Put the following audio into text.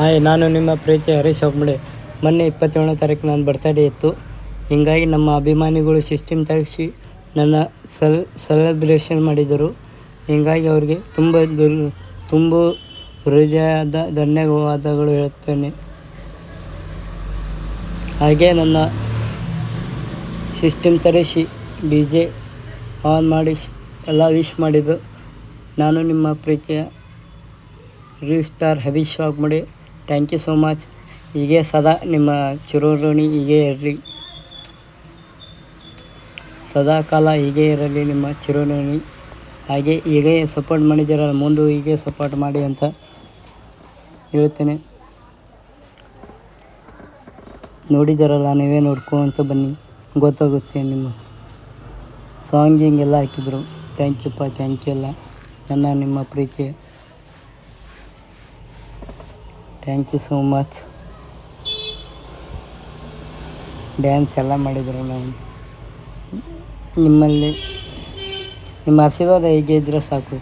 Hi, ನಾನು ನಿಮ್ಮ ಪ್ರೀತಿಯ ಹರೀಶ್ ಒಬ್ಬಳೆ. ಮೊನ್ನೆ 27ನೇ ತಾರೀಕು ನನ್ನ ಬರ್ತಡೇ ಇತ್ತು. ಹೀಗಾಗಿ ನಮ್ಮ ಅಭಿಮಾನಿಗಳು ಸಿಸ್ಟಮ್ ತರಿಸಿ ನನ್ನ ಸೆಲೆಬ್ರೇಷನ್ ಮಾಡಿದರು. ಹೀಗಾಗಿ ಅವರಿಗೆ ತುಂಬ ಹೃದಯದ ಧನ್ಯವಾದಗಳು ಹೇಳುತ್ತೇನೆ. ಹಾಗೆ ನನ್ನ ಸಿಸ್ಟಮ್ ತರಿಸಿ DJ ಆನ್ ಮಾಡಿ ಎಲ್ಲ ವಿಶ್ ಮಾಡಿದ್ದು ನಾನು ನಿಮ್ಮ ಪ್ರೀತಿಯ ಸ್ಟಾರ್ ಹರೀಶ್ ವಾಗ್ಮಡೆ. Thank you so much. ಹೀಗೆ ಸದಾ ನಿಮ್ಮ ಚಿರಋಣಿ ಹೀಗೆ ಇರಲಿ, ಸದಾ ಕಾಲ ಹೀಗೆ ಇರಲಿ ನಿಮ್ಮ ಚಿರಋಣಿ. ಹಾಗೆ ಹೀಗೆ ಸಪೋರ್ಟ್ ಮಾಡಿದ್ದೀರಲ್ಲ, ಮುಂದೆ ಹೀಗೆ ಸಪೋರ್ಟ್ ಮಾಡಿ ಅಂತ ಹೇಳ್ತೇನೆ. ನೋಡಿದ್ದೀರಲ್ಲ, ನೀವೇ ನೋಡ್ಕೊಂತ ಬನ್ನಿ, ಗೊತ್ತಾಗುತ್ತೆ. ನಿಮ್ಮ ಸಾಂಗ್ ಹಿಂಗೆಲ್ಲ ಹಾಕಿದ್ರು. ಥ್ಯಾಂಕ್ ಯು ಎಲ್ಲ ನಿಮ್ಮ ಪ್ರೀತಿ. Thank you so much. Dance ಎಲ್ಲ ಮಾಡಿದರು. ನಾವು ನಿಮ್ಮ ಆಶೀರ್ವಾದ ಹೇಗೆ ಇದ್ದರೆ ಸಾಕು.